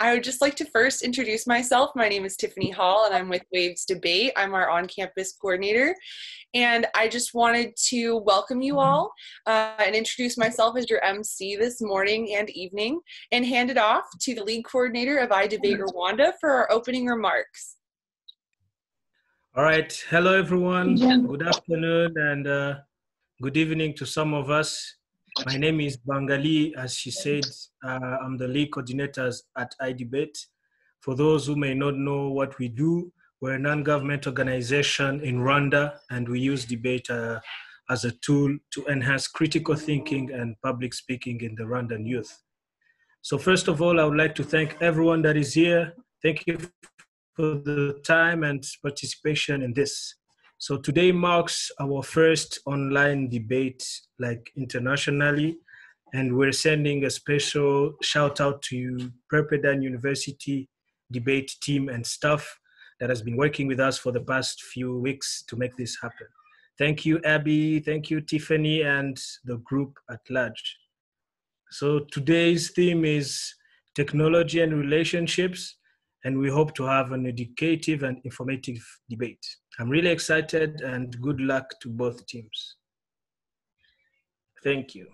I would just like to first introduce myself. My name is Tiffany Hall, and I'm with Waves Debate. I'm our on-campus coordinator, and I just wanted to welcome you all and introduce myself as your MC this morning and evening, and hand it off to the lead coordinator of iDebate Rwanda for our opening remarks. All right. Hello, everyone. Good afternoon and good evening to some of us. My name is Bangali. As she said, I'm the lead coordinator at iDebate. For those who may not know what we do, we're a non-government organization in Rwanda, and we use debate as a tool to enhance critical thinking and public speaking in the Rwandan youth. So first of all, I would like to thank everyone that is here. Thank you for the time and participation in this. So today marks our first online debate, like internationally, and we're sending a special shout out to Pepperdine University debate team and staff that has been working with us for the past few weeks to make this happen. Thank you, Abby. Thank you, Tiffany, and the group at large. So today's theme is technology and relationships, and we hope to have an educative and informative debate. I'm really excited, and good luck to both teams. Thank you.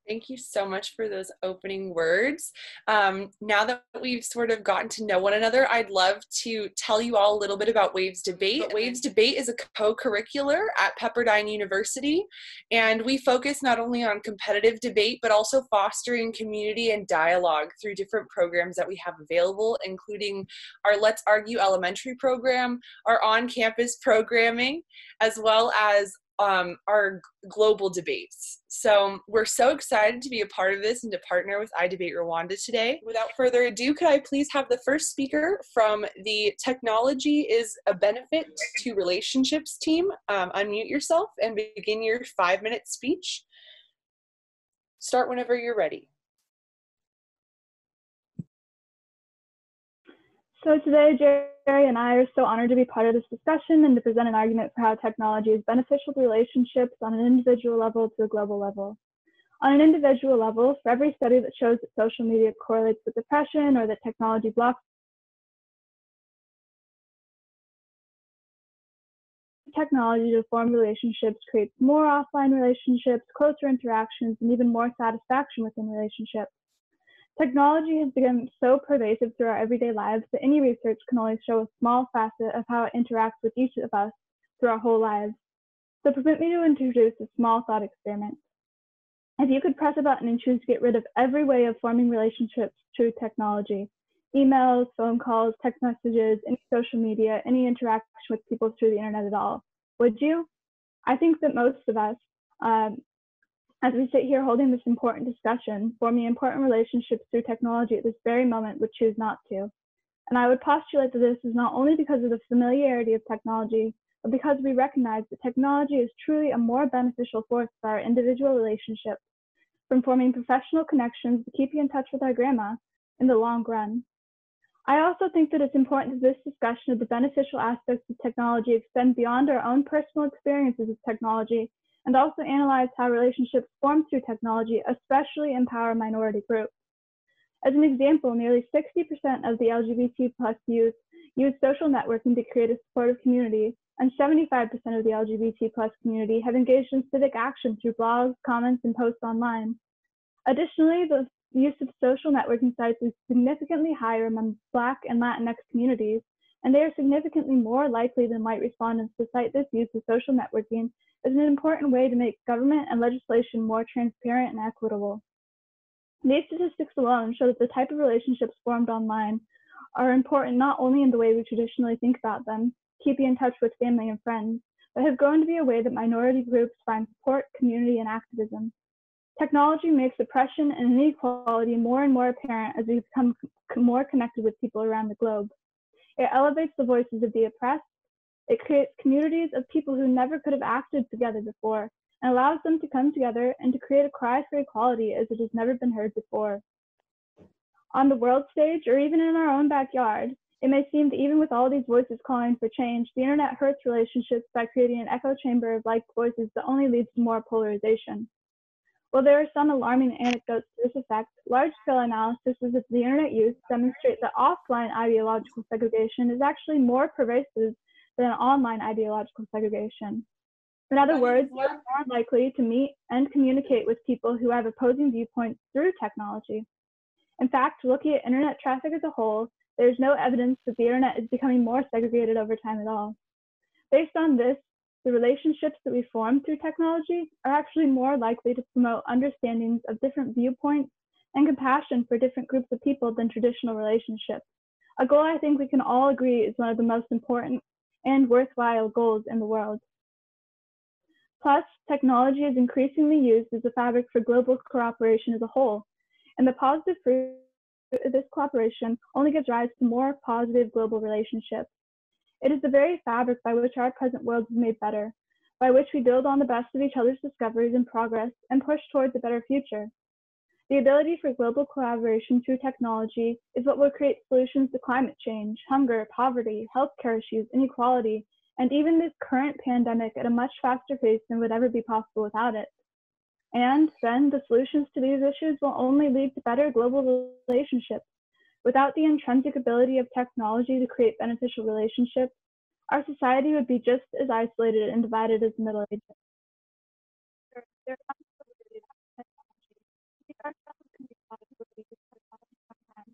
Thank you so much for those opening words. Now that we've sort of gotten to know one another, I'd love to tell you all a little bit about Waves Debate. Waves Debate is a co-curricular at Pepperdine University, and we focus not only on competitive debate, but also fostering community and dialogue through different programs that we have available, including our Let's Argue Elementary program, our on-campus programming, as well as our global debates. So we're so excited to be a part of this and to partner with iDebate Rwanda today. Without further ado, could I please have the first speaker from the Technology is a Benefit to Relationships team unmute yourself and begin your 5-minute speech. Start whenever you're ready. So today, Jerry and I are so honored to be part of this discussion and to present an argument for how technology is beneficial to relationships on an individual level to a global level. On an individual level, for every study that shows that social media correlates with depression or that technology blocks technology to form relationships creates more offline relationships, closer interactions, and even more satisfaction within relationships. Technology has become so pervasive through our everyday lives that any research can only show a small facet of how it interacts with each of us through our whole lives. So permit me to introduce a small thought experiment. If you could press a button and choose to get rid of every way of forming relationships through technology, emails, phone calls, text messages, any social media, any interaction with people through the internet at all, would you? I think that most of us, as we sit here holding this important discussion, forming important relationships through technology at this very moment would choose not to. And I would postulate that this is not only because of the familiarity of technology, but because we recognize that technology is truly a more beneficial force for our individual relationships, from forming professional connections to keeping in touch with our grandma in the long run. I also think that it's important that this discussion of the beneficial aspects of technology extend beyond our own personal experiences with technology and also analyze how relationships formed through technology especially empower minority groups. As an example, nearly 60% of the LGBT+ youth use social networking to create a supportive community, and 75% of the LGBT+ community have engaged in civic action through blogs, comments, and posts online. Additionally, the use of social networking sites is significantly higher among Black and Latinx communities, and they are significantly more likely than white respondents to cite this use of social networking as an important way to make government and legislation more transparent and equitable. These statistics alone show that the type of relationships formed online are important not only in the way we traditionally think about them, keeping in touch with family and friends, but have grown to be a way that minority groups find support, community, and activism. Technology makes oppression and inequality more and more apparent as we become more connected with people around the globe. It elevates the voices of the oppressed. It creates communities of people who never could have acted together before, and allows them to come together and to create a cry for equality as it has never been heard before. On the world stage, or even in our own backyard, it may seem that even with all these voices calling for change, the internet hurts relationships by creating an echo chamber of like voices that only leads to more polarization. While there are some alarming anecdotes to this effect, large-scale analysis of the internet use demonstrate that offline ideological segregation is actually more pervasive than online ideological segregation. In other words, we're more likely to meet and communicate with people who have opposing viewpoints through technology. In fact, looking at internet traffic as a whole, there's no evidence that the internet is becoming more segregated over time at all. Based on this, the relationships that we form through technology are actually more likely to promote understandings of different viewpoints and compassion for different groups of people than traditional relationships, a goal I think we can all agree is one of the most important and worthwhile goals in the world. Plus, technology is increasingly used as a fabric for global cooperation as a whole, and the positive fruit of this cooperation only gives rise to more positive global relationships. It is the very fabric by which our present world is made better, by which we build on the best of each other's discoveries and progress and push towards a better future. The ability for global collaboration through technology is what will create solutions to climate change, hunger, poverty, healthcare issues, inequality, and even this current pandemic at a much faster pace than would ever be possible without it. And then the solutions to these issues will only lead to better global relationships. Without the intrinsic ability of technology to create beneficial relationships, our society would be just as isolated and divided as the Middle Ages. There are some possibilities of technology. These are some that can be possibilities of technology sometimes,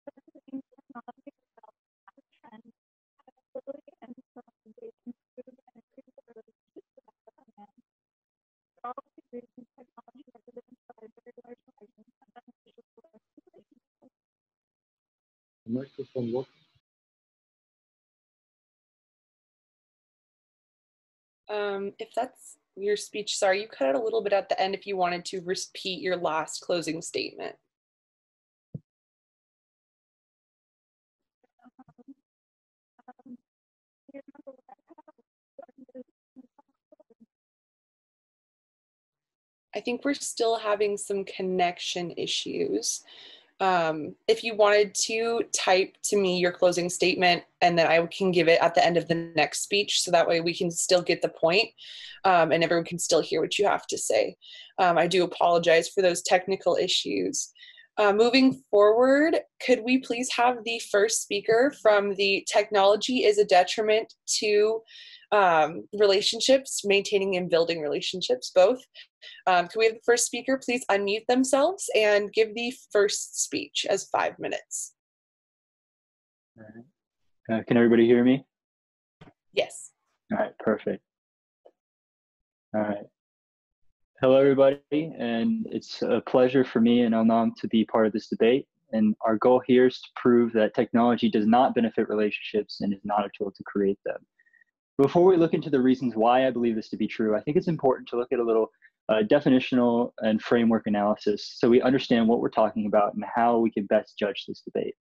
but this means technology itself as a trend has the ability and capacity to improve and increase the relationships with other men. For all of these reasons, technology represents a very large portion of beneficial relationships. Microphone working? If that's your speech, sorry, you cut out a little bit at the end if you wanted to repeat your last closing statement. I think we're still having some connection issues. If you wanted to type to me your closing statement, and then I can give it at the end of the next speech, so that way we can still get the point, and everyone can still hear what you have to say. I do apologize for those technical issues. Moving forward, could we please have the first speaker from the Technology is a Detriment to Relationships, Maintaining and Building Relationships, both. Can we have the first speaker please unmute themselves and give the first speech as 5 minutes? All right. Can everybody hear me? Yes. All right, perfect. All right. Hello, everybody, and it's a pleasure for me and Elnam to be part of this debate. And our goal here is to prove that technology does not benefit relationships and is not a tool to create them. Before we look into the reasons why I believe this to be true, I think it's important to look at a little definitional and framework analysis so we understand what we're talking about and how we can best judge this debate.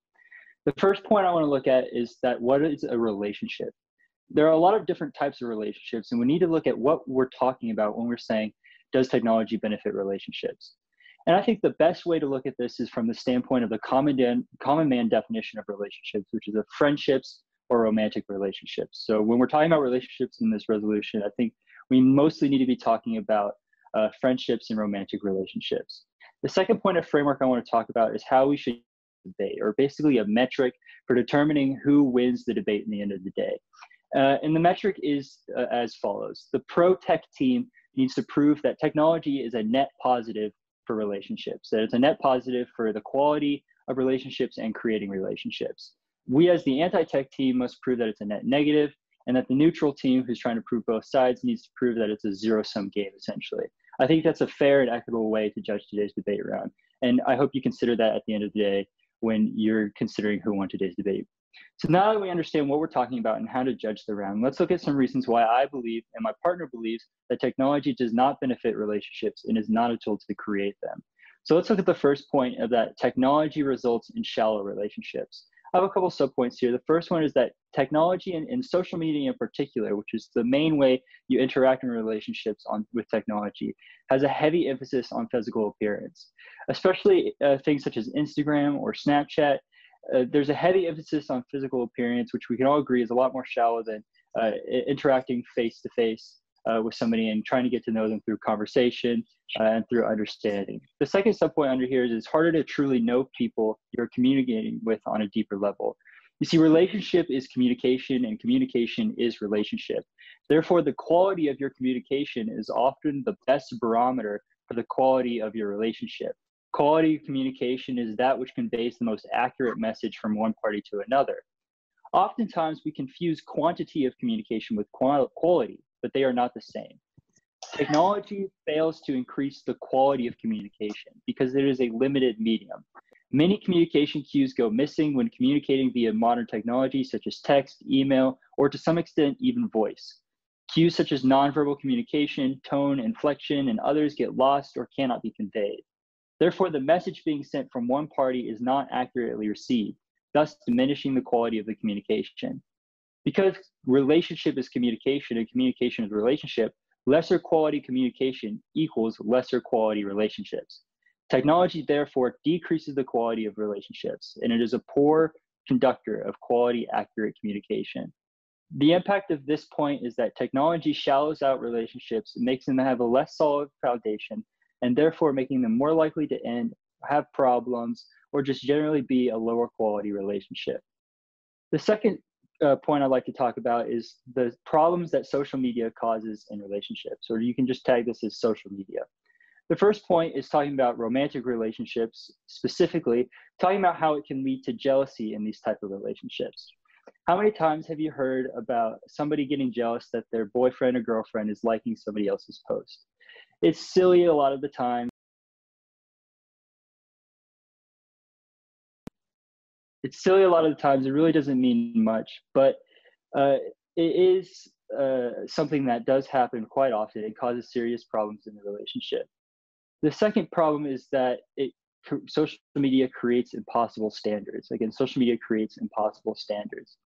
The first point I want to look at is that what is a relationship? There are a lot of different types of relationships, and we need to look at what we're talking about when we're saying, does technology benefit relationships? And I think the best way to look at this is from the standpoint of the common man definition of relationships, which is of friendships or romantic relationships. So when we're talking about relationships in this resolution, I think we mostly need to be talking about friendships and romantic relationships. The second point of framework I want to talk about is how we should debate, or basically a metric for determining who wins the debate in the end of the day. And the metric is as follows. The pro-tech team needs to prove that technology is a net positive for relationships, that it's a net positive for the quality of relationships and creating relationships. We as the anti-tech team must prove that it's a net negative, and that the neutral team who's trying to prove both sides needs to prove that it's a zero-sum game, essentially. I think that's a fair and equitable way to judge today's debate round. And I hope you consider that at the end of the day when you're considering who won today's debate. So now that we understand what we're talking about and how to judge the round, let's look at some reasons why I believe and my partner believes that technology does not benefit relationships and is not a tool to create them. So let's look at the first point of that technology results in shallow relationships. I have a couple subpoints here. The first one is that technology and social media in particular, which is the main way you interact in relationships with technology, has a heavy emphasis on physical appearance, especially things such as Instagram or Snapchat. There's a heavy emphasis on physical appearance, which we can all agree is a lot more shallow than interacting face to face with somebody and trying to get to know them through conversation and through understanding. The second subpoint under here is it's harder to truly know people you're communicating with on a deeper level. You see, relationship is communication and communication is relationship. Therefore, the quality of your communication is often the best barometer for the quality of your relationship. Quality of communication is that which conveys the most accurate message from one party to another. Oftentimes, we confuse quantity of communication with quality, but they are not the same. Technology fails to increase the quality of communication because there is a limited medium. Many communication cues go missing when communicating via modern technology such as text, email, or to some extent even voice. Cues such as nonverbal communication, tone, inflection, and others get lost or cannot be conveyed. Therefore, the message being sent from one party is not accurately received, thus diminishing the quality of the communication. Because relationship is communication and communication is relationship, lesser quality communication equals lesser quality relationships. Technology, therefore, decreases the quality of relationships, and it is a poor conductor of quality, accurate communication. The impact of this point is that technology shallows out relationships, makes them have a less solid foundation, and therefore making them more likely to end, have problems, or just generally be a lower quality relationship. The second point I'd like to talk about is the problems that social media causes in relationships, or you can just tag this as social media. The first point is talking about romantic relationships, specifically talking about how it can lead to jealousy in these type of relationships. How many times have you heard about somebody getting jealous that their boyfriend or girlfriend is liking somebody else's post? It's silly a lot of the time. It really doesn't mean much, but it is something that does happen quite often. It causes serious problems in the relationship. The second problem is that social media creates impossible standards. Again, social media creates impossible standards.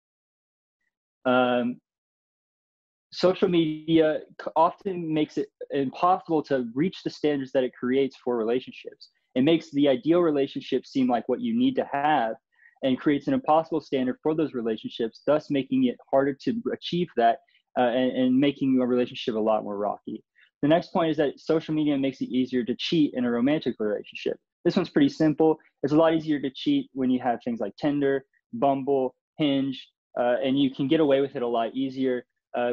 Social media often makes it impossible to reach the standards that it creates for relationships. It makes the ideal relationship seem like what you need to have and creates an impossible standard for those relationships, thus making it harder to achieve that and making a relationship a lot more rocky. The next point is that social media makes it easier to cheat in a romantic relationship. This one's pretty simple. It's a lot easier to cheat when you have things like Tinder, Bumble, Hinge, and you can get away with it a lot easier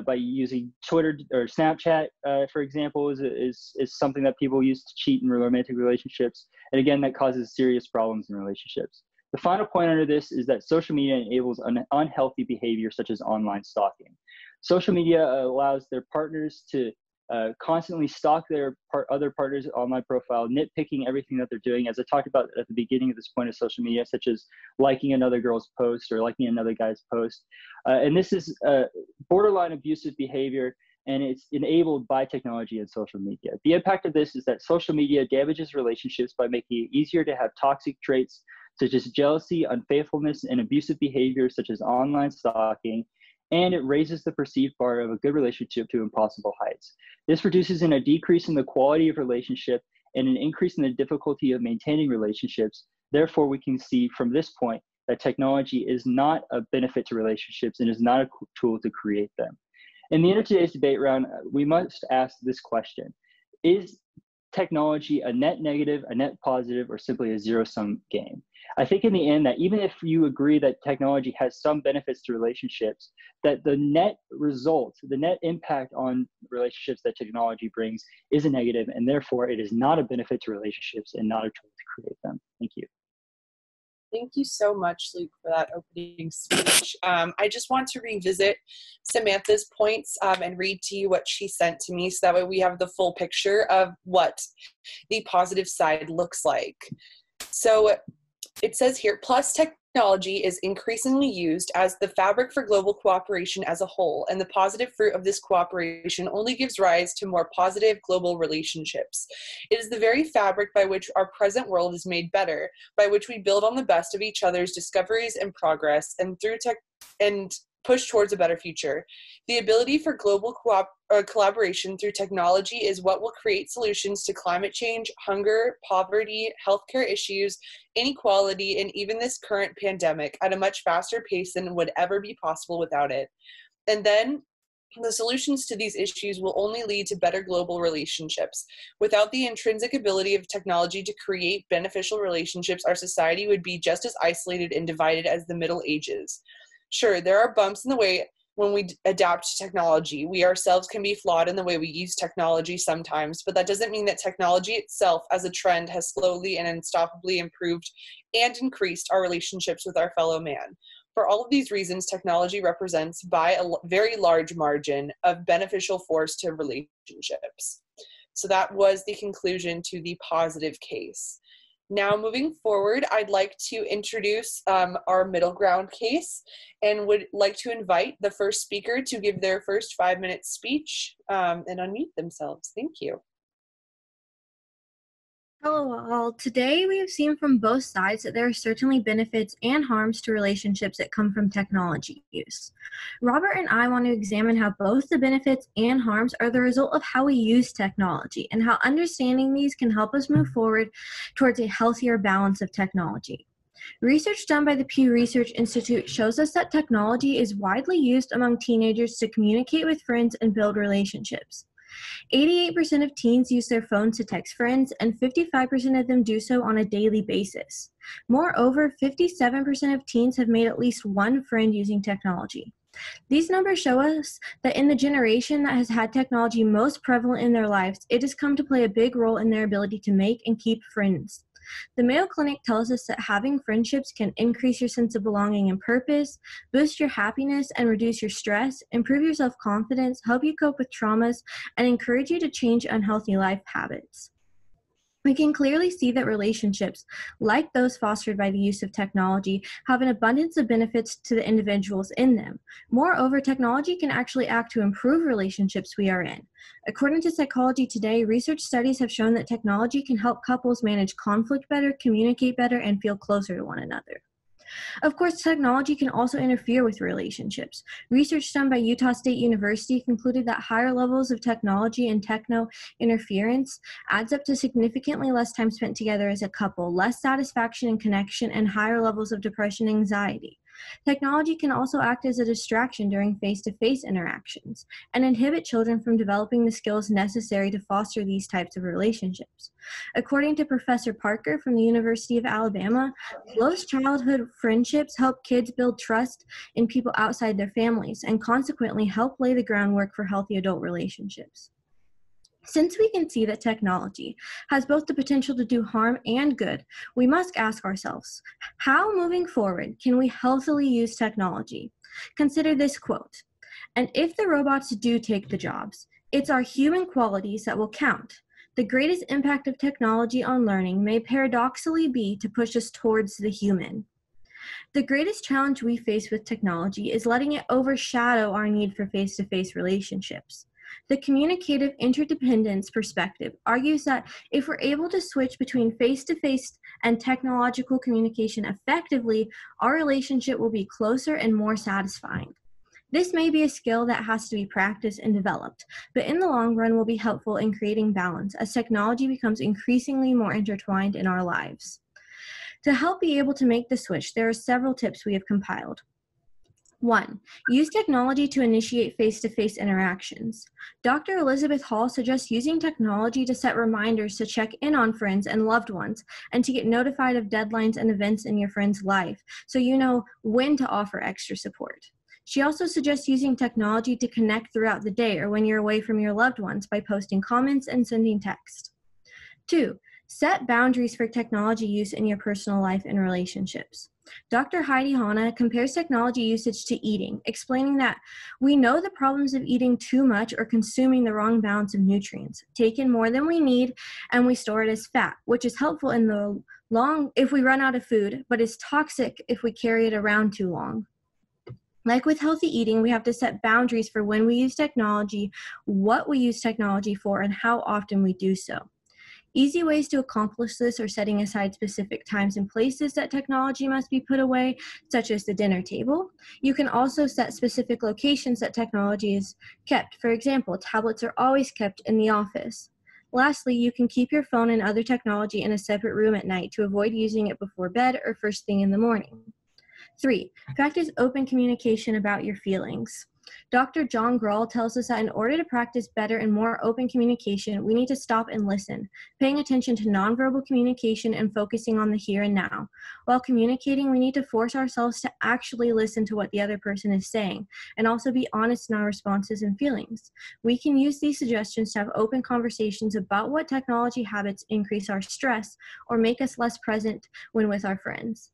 by using Twitter or Snapchat, for example, is something that people use to cheat in romantic relationships. And again, that causes serious problems in relationships. The final point under this is that social media enables unhealthy behavior such as online stalking. Social media allows their partners to constantly stalk their other partners' online profile, nitpicking everything that they're doing, as I talked about at the beginning of this point of social media, such as liking another girl's post or liking another guy's post. And this is borderline abusive behavior, and it's enabled by technology and social media. The impact of this is that social media damages relationships by making it easier to have toxic traits such as jealousy, unfaithfulness, and abusive behavior such as online stalking, and it raises the perceived bar of a good relationship to impossible heights. This reduces in a decrease in the quality of relationship and an increase in the difficulty of maintaining relationships. Therefore, we can see from this point that technology is not a benefit to relationships and is not a tool to create them. In the end of today's debate round, we must ask this question: is technology a net negative, a net positive, or simply a zero-sum game? I think in the end that even if you agree that technology has some benefits to relationships, that the net result, the net impact on relationships that technology brings is a negative, and therefore it is not a benefit to relationships and not a tool to create them. Thank you. Thank you so much, Luke, for that opening speech. I just want to revisit Samantha's points and read to you what she sent to me, so that way we have the full picture of what the positive side looks like. So it says here, plus technology is increasingly used as the fabric for global cooperation as a whole, and the positive fruit of this cooperation only gives rise to more positive global relationships. It is the very fabric by which our present world is made better, by which we build on the best of each other's discoveries and progress, and through push towards a better future. The ability for global collaboration through technology is what will create solutions to climate change, hunger, poverty, healthcare issues, inequality, and even this current pandemic at a much faster pace than would ever be possible without it. And then The solutions to these issues will only lead to better global relationships. Without the intrinsic ability of technology to create beneficial relationships, our society would be just as isolated and divided as the Middle Ages. Sure, there are bumps in the way when we adapt to technology. We ourselves can be flawed in the way we use technology sometimes, but that doesn't mean that technology itself as a trend has slowly and unstoppably improved and increased our relationships with our fellow man. For all of these reasons, technology represents, by a very large margin, a beneficial force to relationships. So that was the conclusion to the positive case. Now, moving forward, I'd like to introduce our middle ground case and would like to invite the first speaker to give their first 5-minute speech and unmute themselves. Thank you. Hello all. Today we have seen from both sides that there are certainly benefits and harms to relationships that come from technology use. Robert and I want to examine how both the benefits and harms are the result of how we use technology and how understanding these can help us move forward towards a healthier balance of technology. Research done by the Pew Research Institute shows us that technology is widely used among teenagers to communicate with friends and build relationships. 88% of teens use their phones to text friends, and 55% of them do so on a daily basis. Moreover, 57% of teens have made at least one friend using technology. These numbers show us that in the generation that has had technology most prevalent in their lives, it has come to play a big role in their ability to make and keep friends. The Mayo Clinic tells us that having friendships can increase your sense of belonging and purpose, boost your happiness and reduce your stress, improve your self-confidence, help you cope with traumas, and encourage you to change unhealthy life habits. We can clearly see that relationships, like those fostered by the use of technology, have an abundance of benefits to the individuals in them. Moreover, technology can actually act to improve relationships we are in. According to Psychology Today, research studies have shown that technology can help couples manage conflict better, communicate better, and feel closer to one another. Of course, technology can also interfere with relationships. Research done by Utah State University concluded that higher levels of technology and techno interference adds up to significantly less time spent together as a couple, less satisfaction and connection, and higher levels of depression and anxiety. Technology can also act as a distraction during face-to-face interactions and inhibit children from developing the skills necessary to foster these types of relationships. According to Professor Parker from the University of Alabama, close childhood friendships help kids build trust in people outside their families and consequently help lay the groundwork for healthy adult relationships. Since we can see that technology has both the potential to do harm and good, we must ask ourselves, how moving forward can we healthily use technology? Consider this quote, "And if the robots do take the jobs, it's our human qualities that will count. The greatest impact of technology on learning may paradoxically be to push us towards the human." The greatest challenge we face with technology is letting it overshadow our need for face-to-face relationships. The communicative interdependence perspective argues that if we're able to switch between face-to-face and technological communication effectively, our relationship will be closer and more satisfying. This may be a skill that has to be practiced and developed, but in the long run will be helpful in creating balance as technology becomes increasingly more intertwined in our lives. To help be able to make the switch, there are several tips we have compiled. 1. Use technology to initiate face-to-face interactions. Dr. Elizabeth Hall suggests using technology to set reminders to check in on friends and loved ones and to get notified of deadlines and events in your friend's life so you know when to offer extra support. She also suggests using technology to connect throughout the day or when you're away from your loved ones by posting comments and sending text. 2. Set boundaries for technology use in your personal life and relationships. Dr. Heidi Hanna compares technology usage to eating, explaining that we know the problems of eating too much or consuming the wrong balance of nutrients, taken more than we need, and we store it as fat, which is helpful in the long if we run out of food, but is toxic if we carry it around too long. Like with healthy eating, we have to set boundaries for when we use technology, what we use technology for, and how often we do so. Easy ways to accomplish this are setting aside specific times and places that technology must be put away, such as the dinner table. You can also set specific locations that technology is kept. For example, tablets are always kept in the office. Lastly, you can keep your phone and other technology in a separate room at night to avoid using it before bed or first thing in the morning. 3. Practice open communication about your feelings. Dr. John Grahl tells us that in order to practice better and more open communication, we need to stop and listen, paying attention to nonverbal communication and focusing on the here and now. While communicating, we need to force ourselves to actually listen to what the other person is saying, and also be honest in our responses and feelings. We can use these suggestions to have open conversations about what technology habits increase our stress or make us less present when with our friends.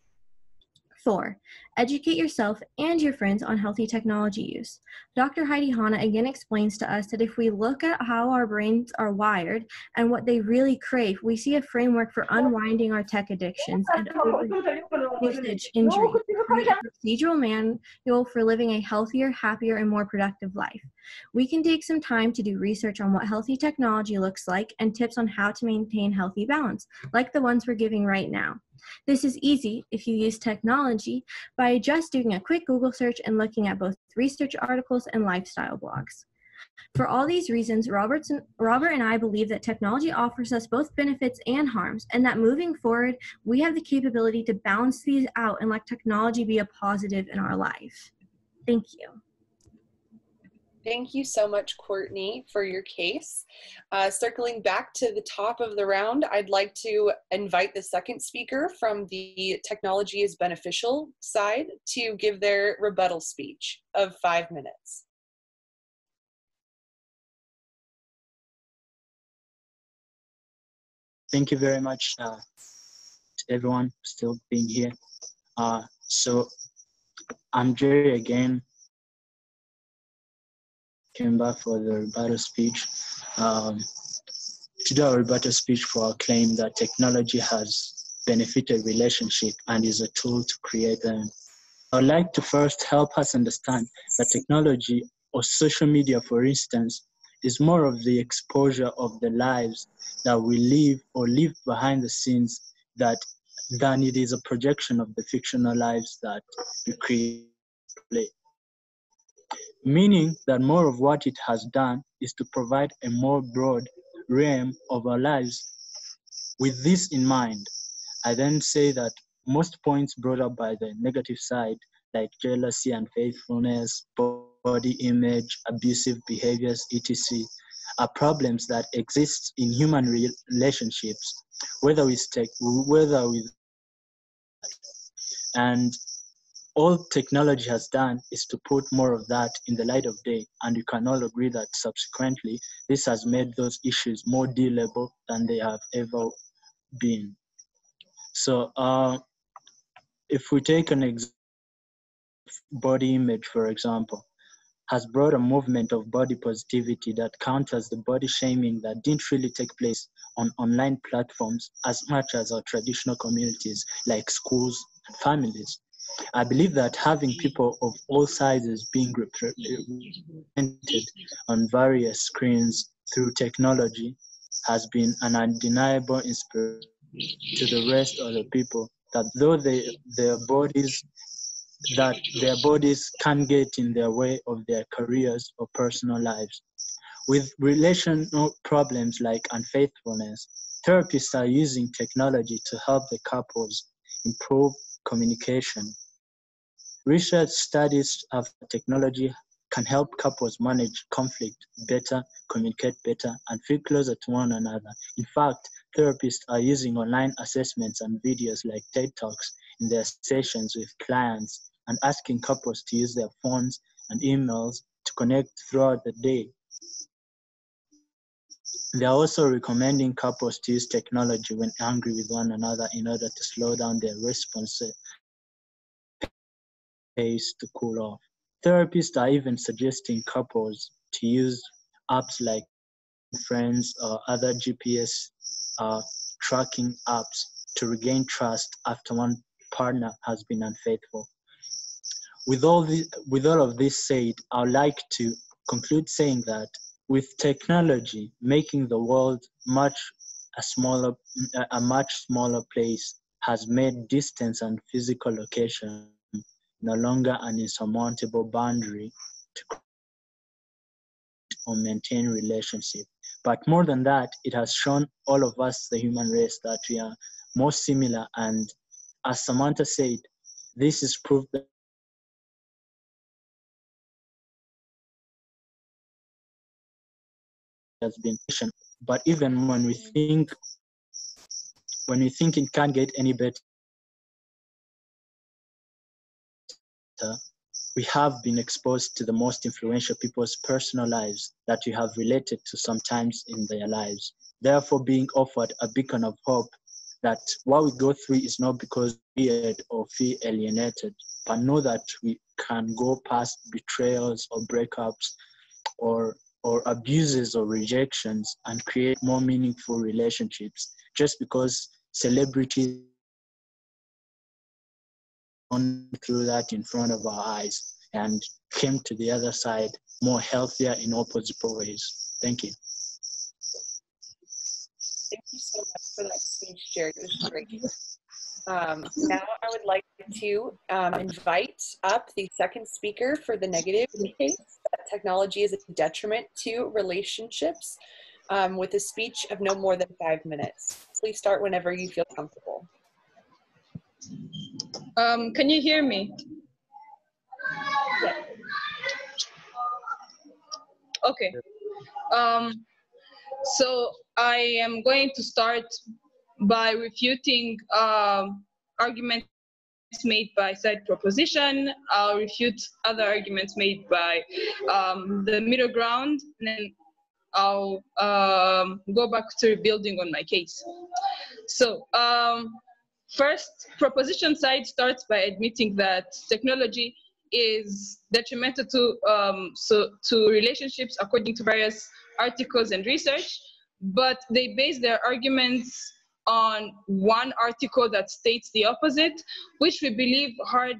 4. Educate yourself and your friends on healthy technology use. Dr. Heidi Hanna again explains to us that if we look at how our brains are wired and what they really crave, we see a framework for unwinding our tech addictions and usage injuries, create a procedural manual for living a healthier, happier, and more productive life. We can take some time to do research on what healthy technology looks like and tips on how to maintain healthy balance, like the ones we're giving right now. This is easy if you use technology by just doing a quick Google search and looking at both research articles and lifestyle blogs. For all these reasons, Robert and I believe that technology offers us both benefits and harms, and that moving forward, we have the capability to balance these out and let technology be a positive in our life. Thank you. Thank you so much, Courtney, for your case. Circling back to the top of the round, I'd like to invite the second speaker from the technology is beneficial side to give their rebuttal speech of 5 minutes. Thank you very much to everyone still being here. So I'm Jerry again. Came back for the rebuttal speech. To do a rebuttal speech for our claim that technology has benefited relationship and is a tool to create them. I'd like to first help us understand that technology or social media, for instance, is more of the exposure of the lives that we live or live behind the scenes than it is a projection of the fictional lives that we create. Meaning that more of what it has done is to provide a more broad realm of our lives. With this in mind, I then say that most points brought up by the negative side, like jealousy, unfaithfulness, body image, abusive behaviors, etc., are problems that exist in human relationships, whether with and all technology has done is to put more of that in the light of day, and you can all agree that subsequently this has made those issues more dealable than they have ever been. So if we take an example, body image, for example, has brought a movement of body positivity that counters the body shaming that didn't really take place on online platforms as much as our traditional communities like schools and families. I believe that having people of all sizes being represented on various screens through technology has been an undeniable inspiration to the rest of the people, that though their bodies can get in their way of their careers or personal lives. With relational problems like unfaithfulness, therapists are using technology to help the couples improve communication. Research studies of technology can help couples manage conflict better, communicate better, and feel closer to one another. In fact, therapists are using online assessments and videos like TED Talks in their sessions with clients and asking couples to use their phones and emails to connect throughout the day. They are also recommending couples to use technology when angry with one another in order to slow down their response pace to cool off. Therapists are even suggesting couples to use apps like Friends or other GPS tracking apps to regain trust after one partner has been unfaithful. With all of this said, I would like to conclude saying that with technology making the world a much smaller place has made distance and physical location no longer an insurmountable boundary to or maintain relationship. But more than that, it has shown all of us, the human race, that we are more similar. And as Samantha said, this is proof that has been, but even when we think it can't get any better, we have been exposed to the most influential people's personal lives that we have related to sometimes in their lives. Therefore, being offered a beacon of hope that what we go through is not because we're or feel alienated, but know that we can go past betrayals or breakups or abuses or rejections and create more meaningful relationships just because celebrities gone through that in front of our eyes and came to the other side more healthier in all possible ways. Thank you. Thank you so much for that speech, Jared. It was great. Now I would like to invite up the second speaker for the negative case, that technology is a detriment to relationships, with a speech of no more than 5 minutes. Please start whenever you feel comfortable. Can you hear me? Yes. Okay. So I am going to start by refuting arguments made by side proposition. I'll refute other arguments made by the middle ground, and then I'll go back to rebuilding on my case. So first, proposition side starts by admitting that technology is detrimental to relationships according to various articles and research, but they base their arguments on one article that states the opposite, which we believe hard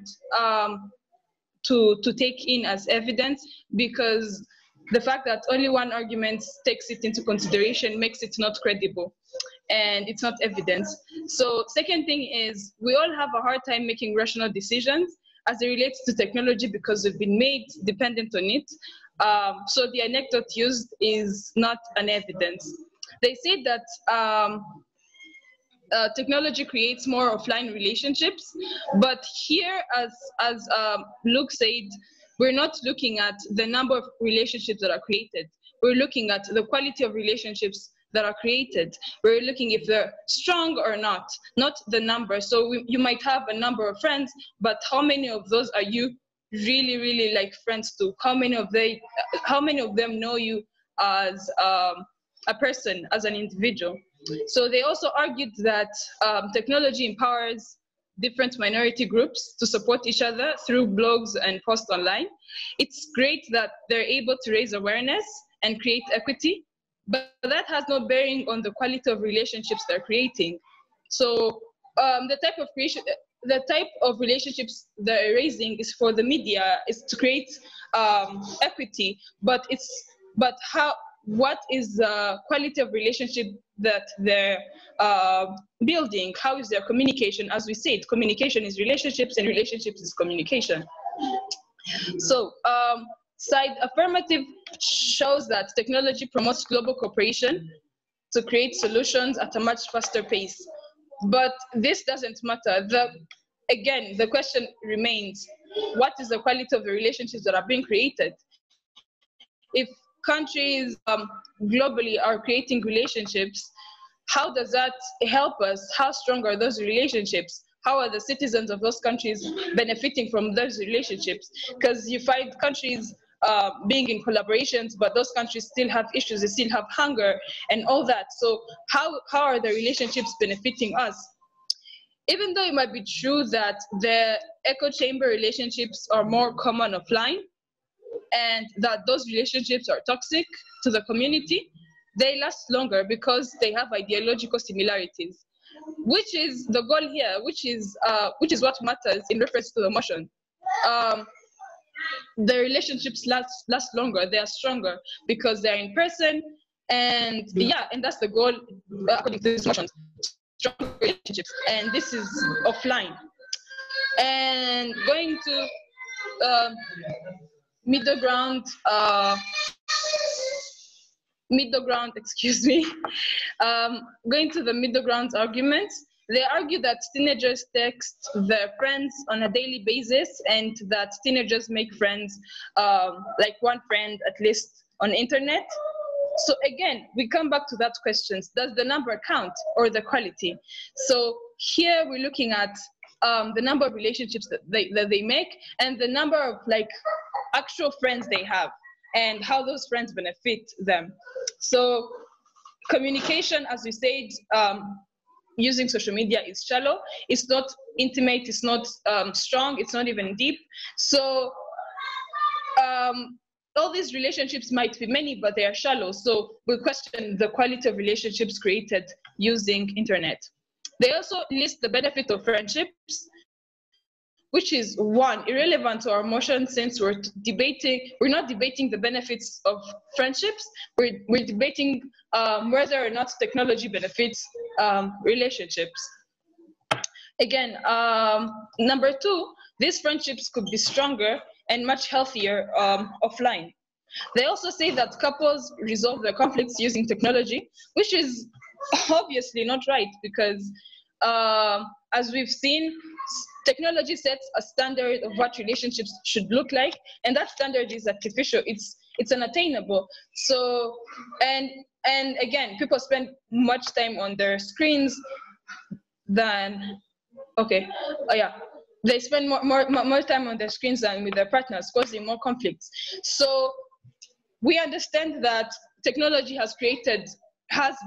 to take in as evidence, because the fact that only one argument takes it into consideration makes it not credible, and it's not evidence. So second thing is, we all have a hard time making rational decisions as it relates to technology because we've been made dependent on it. So the anecdote used is not an evidence. They say that technology creates more offline relationships, but here, as Luke said, we're not looking at the number of relationships that are created. We're looking at the quality of relationships that are created. We're looking if they're strong or not the number. So you might have a number of friends, but how many of those are you really, really like friends to? How many of them know you as a person, as an individual? So they also argued that technology empowers different minority groups to support each other through blogs and posts online. It's great that they're able to raise awareness and create equity, but that has no bearing on the quality of relationships they're creating. So the type of relationships they're raising is for the media, is to create equity, but what is the quality of relationship that they're building? How is their communication? As we said, communication is relationships, and relationships is communication. So side affirmative shows that technology promotes global cooperation to create solutions at a much faster pace. But this doesn't matter. Again, the question remains, what is the quality of the relationships that are being created? If countries globally are creating relationships, how does that help us? How strong are those relationships? How are the citizens of those countries benefiting from those relationships? Because you find countries being in collaborations, but those countries still have issues, they still have hunger and all that. So how are the relationships benefiting us? Even though it might be true that the echo chamber relationships are more common offline, and that those relationships are toxic to the community, they last longer because they have ideological similarities, which is the goal here, which is what matters in reference to the motion. The relationships last longer, they are stronger because they're in person, and and that's the goal according to this motion, stronger relationships, and this is offline. And going to middle ground, excuse me, going to the middle ground argument, they argue that teenagers text their friends on a daily basis, and that teenagers make friends, like one friend at least on internet. So again, we come back to that question: does the number count or the quality? So here we're looking at the number of relationships that they make, and the number of like actual friends they have, and how those friends benefit them. So communication, as we said, using social media is shallow. It's not intimate. It's not strong. It's not even deep. So all these relationships might be many, but they are shallow. So we question the quality of relationships created using internet. They also list the benefit of friendships, which is one, irrelevant to our motion, since we're not debating the benefits of friendships, we're debating whether or not technology benefits relationships. Again, number two, these friendships could be stronger and much healthier offline. They also say that couples resolve their conflicts using technology, which is obviously not right, because as we've seen, technology sets a standard of what relationships should look like, and that standard is artificial. It's unattainable. So, and again, people spend much time on their screens than, they spend more time on their screens than with their partners, causing more conflicts. So we understand that technology has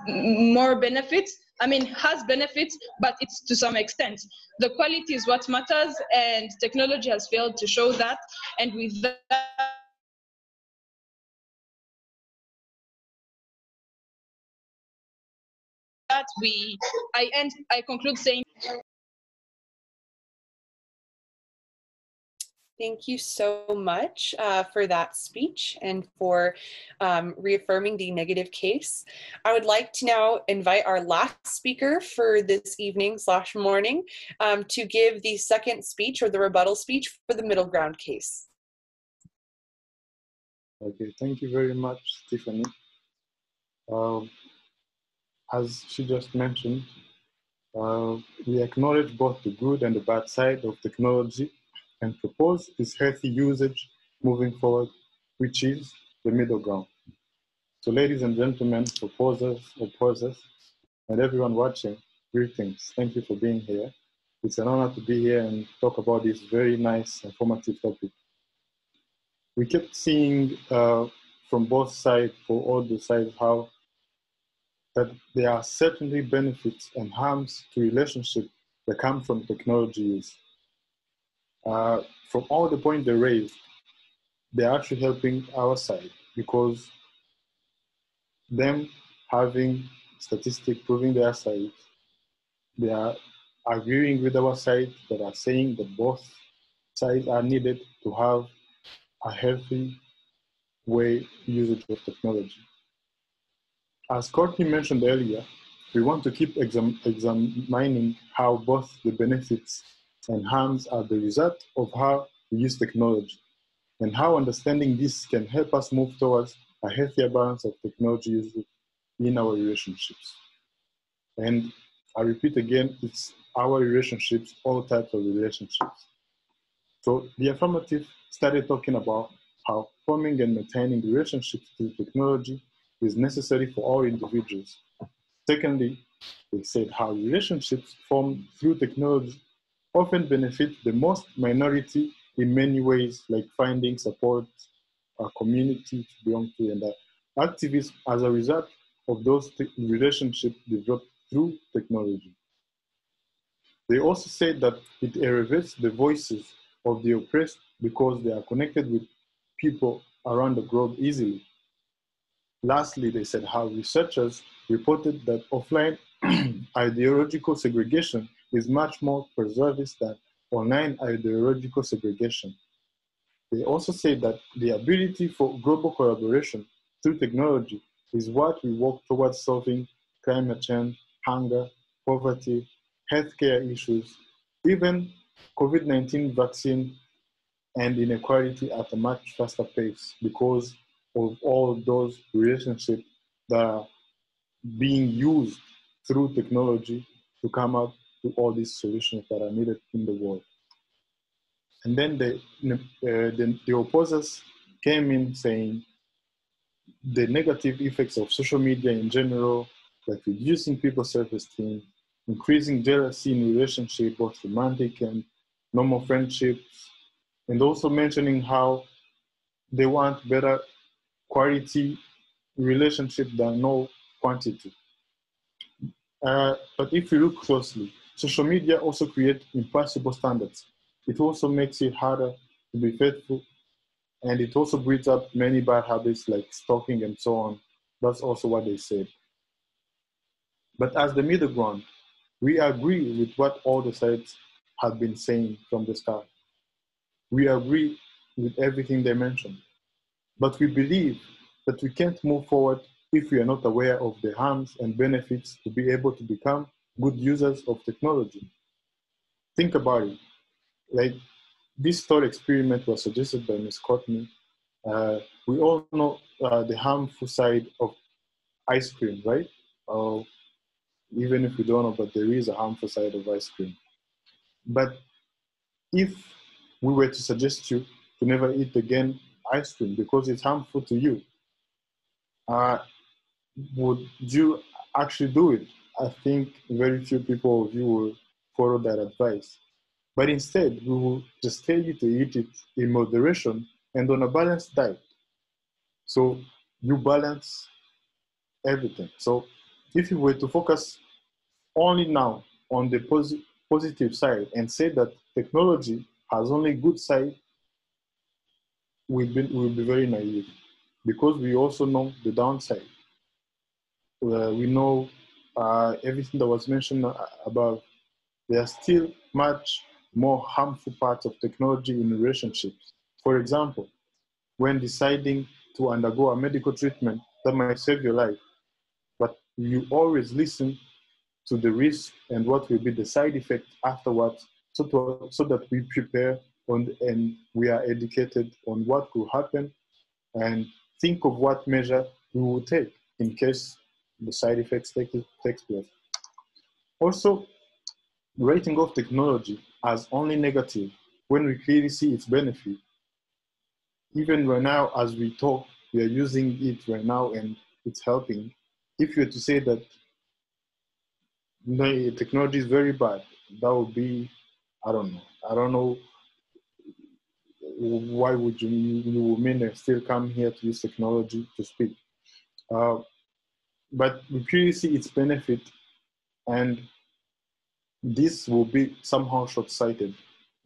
more benefits. Has benefits, but it's to some extent. The quality is what matters, and technology has failed to show that. And with that, I conclude saying. Thank you so much for that speech and for reaffirming the negative case. I would like to now invite our last speaker for this evening/morning to give the second speech or the rebuttal speech for the middle ground case. Okay, thank you very much, Tiffany. As she just mentioned, we acknowledge both the good and the bad side of technology and propose this healthy usage moving forward, which is the middle ground. So ladies and gentlemen, proposers, opposers, and everyone watching, greetings. Thank you for being here. It's an honor to be here and talk about this very nice, informative topic. We kept seeing from both sides, for all the sides, how that there are certainly benefits and harms to relationships that come from technology use. From all the points they raised, they're actually helping our side, because them having statistics proving their side, they are agreeing with our side that are saying that both sides are needed to have a healthy way usage of technology. As Courtney mentioned earlier, we want to keep examining how both the benefits and harms are the result of how we use technology, and how understanding this can help us move towards a healthier balance of technology use in our relationships. And I repeat again, it's our relationships, all types of relationships. So the affirmative started talking about how forming and maintaining relationships through technology is necessary for all individuals. Secondly, they said how relationships formed through technology often benefit the most minority in many ways, like finding support, a community to belong to, and activism as a result of those relationships developed through technology. They also said that it elevates the voices of the oppressed because they are connected with people around the globe easily. Lastly, they said how researchers reported that offline ideological segregation is much more pervasive than online ideological segregation. They also say that the ability for global collaboration through technology is what we work towards solving climate change, hunger, poverty, healthcare issues, even COVID-19 vaccine and inequality at a much faster pace because of all those relationships that are being used through technology to come up with all these solutions that are needed in the world. And then the opposers came in saying the negative effects of social media in general, like reducing people's self-esteem, increasing jealousy in relationships, both romantic and normal friendships, and also mentioning how they want better quality relationship than no quantity. But if you look closely, social media also creates impossible standards. It also makes it harder to be faithful, and it also breeds up many bad habits like stalking and so on. That's also what they said. But as the middle ground, we agree with what all the sides have been saying from the start. We agree with everything they mentioned. But we believe that we can't move forward if we are not aware of the harms and benefits to be able to become good users of technology. Think about it. Like, this thought experiment was suggested by Ms. Courtney. We all know the harmful side of ice cream, right? Even if we don't know, but there is a harmful side of ice cream. But if we were to suggest you to never eat again ice cream because it's harmful to you, would you actually do it? I think very few people of you will follow that advice. But instead, we will just tell you to eat it in moderation and on a balanced diet. So you balance everything. So if you were to focus only now on the positive side and say that technology has only good side, we'll be very naive, because we also know the downside. We know everything that was mentioned above. There are still much more harmful parts of technology in relationships. For example, when deciding to undergo a medical treatment that might save your life, but you always listen to the risk and what will be the side effect afterwards, so that we prepare and we are educated on what could happen and think of what measure we will take in case the side effects takes place. Also, writing off technology as only negative when we clearly see its benefit. Even right now, as we talk, we are using it right now and it's helping. If you were to say that no, technology is very bad, that would be, I don't know. I don't know why would you women still come here to use technology to speak. But we clearly see its benefit, and this will be somehow short-sighted.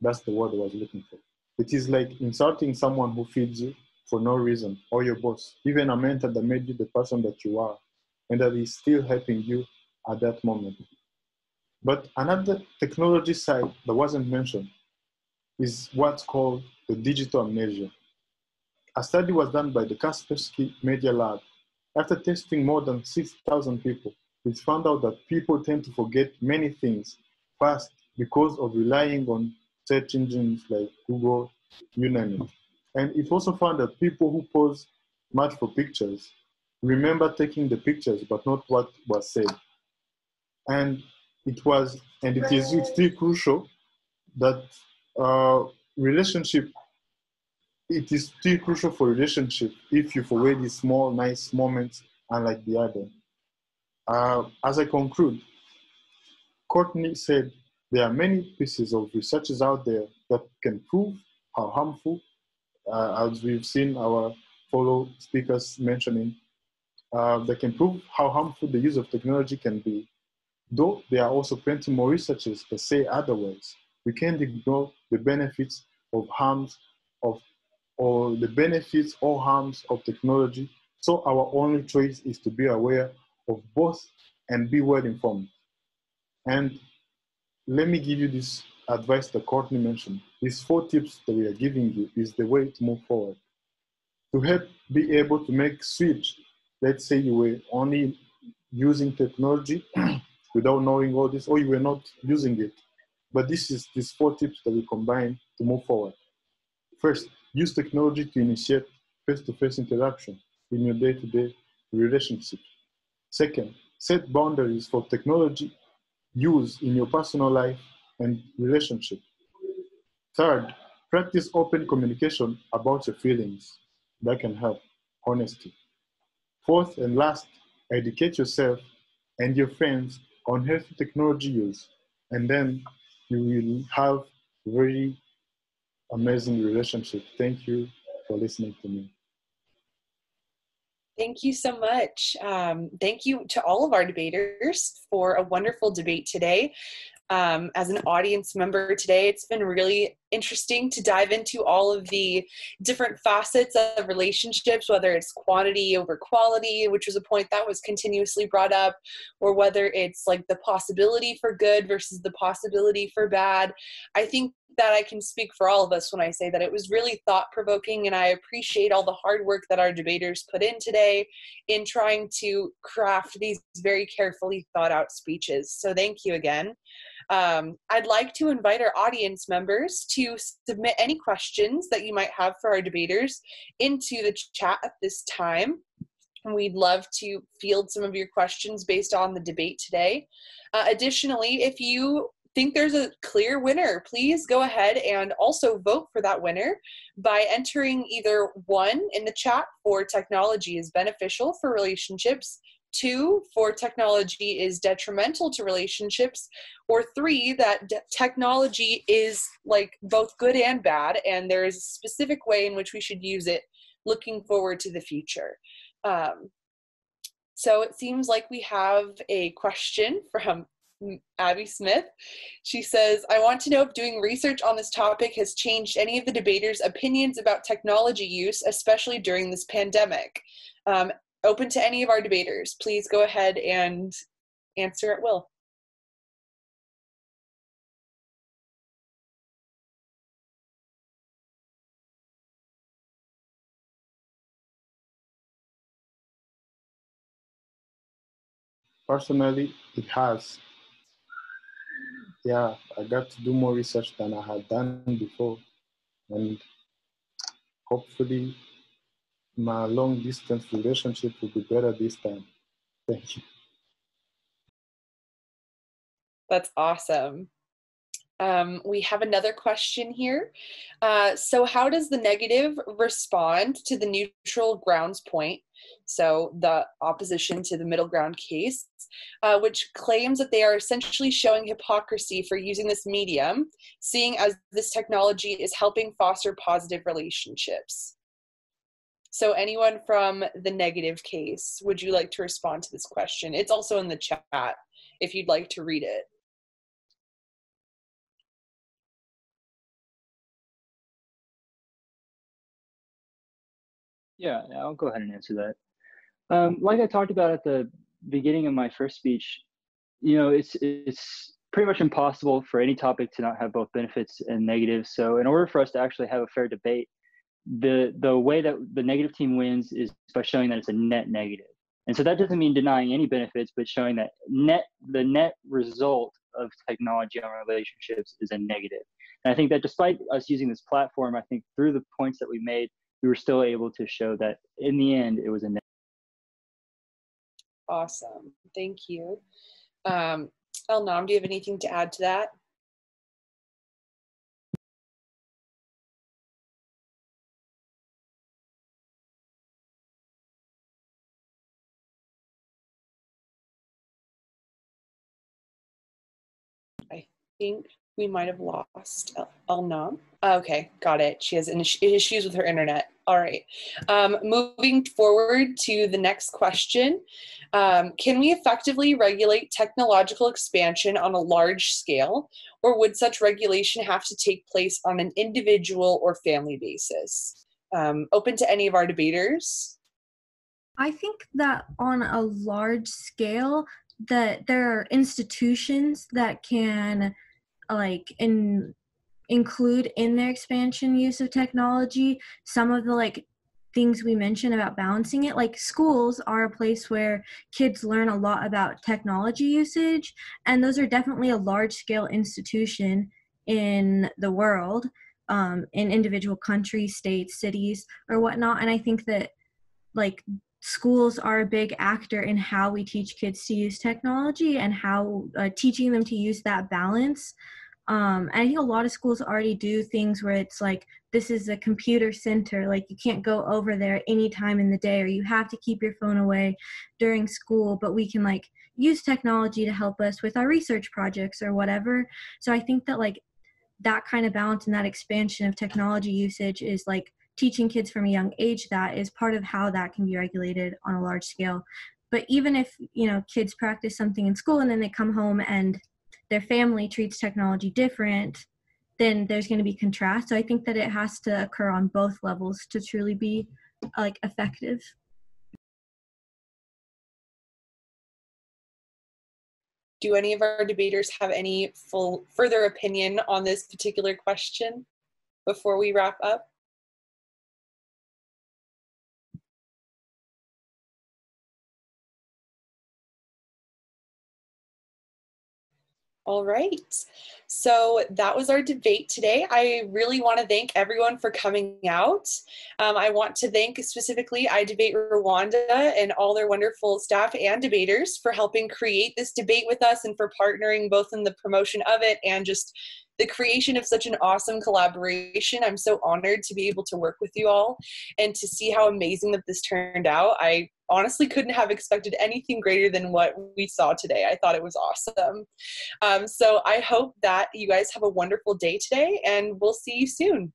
That's the word I was looking for. It is like insulting someone who feeds you for no reason, or your boss, even a mentor that made you the person that you are, and that is still helping you at that moment. But another technology side that wasn't mentioned is what's called the digital amnesia. A study was done by the Kaspersky Media Lab. After testing more than 6,000 people, it found out that people tend to forget many things fast because of relying on search engines like Google, you name it. And it also found that people who pose much for pictures remember taking the pictures, but not what was said. And it is still crucial that relationship, it is still crucial for relationship if you forget these small, nice moments unlike the other. As I conclude, Courtney said there are many pieces of researches out there that can prove how harmful, as we've seen our fellow speakers mentioning, that can prove how harmful the use of technology can be. Though there are also plenty more researchers that say otherwise. We can't ignore the benefits of harms of, or the benefits or harms of technology. So our only choice is to be aware of both and be well informed. And let me give you this advice that Courtney mentioned. These 4 tips that we are giving you is the way to move forward. To help be able to make switch, let's say you were only using technology without knowing all this, or you were not using it. But these 4 tips that we combine to move forward. First, use technology to initiate face-to-face interaction in your day-to-day relationship. Second, set boundaries for technology use in your personal life and relationship. Third, practice open communication about your feelings. That can help. Honesty. Fourth and last, educate yourself and your friends on healthy technology use, and then you will have very amazing relationship. Thank you for listening to me. Thank you so much. Thank you to all of our debaters for a wonderful debate today. As an audience member today, it's been really interesting to dive into all of the different facets of relationships, whether it's quantity over quality, which was a point that was continuously brought up, or whether it's like the possibility for good versus the possibility for bad. I think that I can speak for all of us when I say that it was really thought-provoking, and I appreciate all the hard work that our debaters put in today in trying to craft these very carefully thought-out speeches. So thank you again. I'd like to invite our audience members to submit any questions that you might have for our debaters into the chat at this time. And we'd love to field some of your questions based on the debate today. Additionally, if you think there's a clear winner, please go ahead and also vote for that winner by entering either 1 in the chat for technology is beneficial for relationships, 2 for technology is detrimental to relationships, or 3 that technology is like both good and bad, and there is a specific way in which we should use it looking forward to the future. So it seems like we have a question from Abby Smith. She says, I want to know if doing research on this topic has changed any of the debaters' opinions about technology use, especially during this pandemic. Open to any of our debaters. Please go ahead and answer at will. Personally, it has. Yeah, I got to do more research than I had done before, and hopefully my long distance relationship will be better this time. Thank you. That's awesome. We have another question here. So how does the negative respond to the neutral grounds point, so the opposition to the middle ground case, which claims that they are essentially showing hypocrisy for using this medium, seeing as this technology is helping foster positive relationships? So anyone from the negative case, would you like to respond to this question? It's also in the chat if you'd like to read it. Yeah, I'll go ahead and answer that. Like I talked about at the beginning of my first speech, it's pretty much impossible for any topic to not have both benefits and negatives. So in order for us to actually have a fair debate, the way that the negative team wins is by showing that it's a net negative. And so that doesn't mean denying any benefits, but showing that the net result of technology on relationships is a negative. And I think that despite us using this platform, I think through the points that we made, we were still able to show that in the end, it was a net. Awesome. Thank you. Elnam, do you have anything to add to that? I think we might have lost Elnam. Okay, got it. She has issues with her internet. All right. Moving forward to the next question. Can we effectively regulate technological expansion on a large scale, or would such regulation have to take place on an individual or family basis? Open to any of our debaters. I think that on a large scale, that there are institutions that can include in their expansion use of technology some of the things we mentioned about balancing it. Like schools are a place where kids learn a lot about technology usage, and those are definitely a large scale institution in the world, in individual countries, states, cities, or whatnot. And I think that schools are a big actor in how we teach kids to use technology and how teaching them to use that balance And I think a lot of schools already do things where it's like, this is a computer center, like you can't go over there any time in the day, or you have to keep your phone away during school, but we can like use technology to help us with our research projects or whatever. So I think that like that kind of balance and that expansion of technology usage is like teaching kids from a young age that is part of how that can be regulated on a large scale. But even if, you know, kids practice something in school and then they come home and their family treats technology different, then there's going to be contrast. So I think that it has to occur on both levels to truly be like effective. Do any of our debaters have any further opinion on this particular question before we wrap up? All right, so that was our debate today. I really want to thank everyone for coming out. I want to thank specifically iDebate Rwanda and all their wonderful staff and debaters for helping create this debate with us and for partnering both in the promotion of it and just the creation of such an awesome collaboration. I'm so honored to be able to work with you all and to see how amazing that this turned out. I honestly couldn't have expected anything greater than what we saw today. I thought it was awesome. So I hope that you guys have a wonderful day today, and we'll see you soon.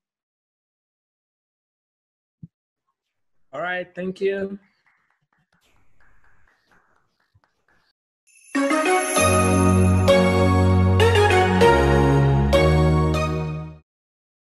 All right, thank you.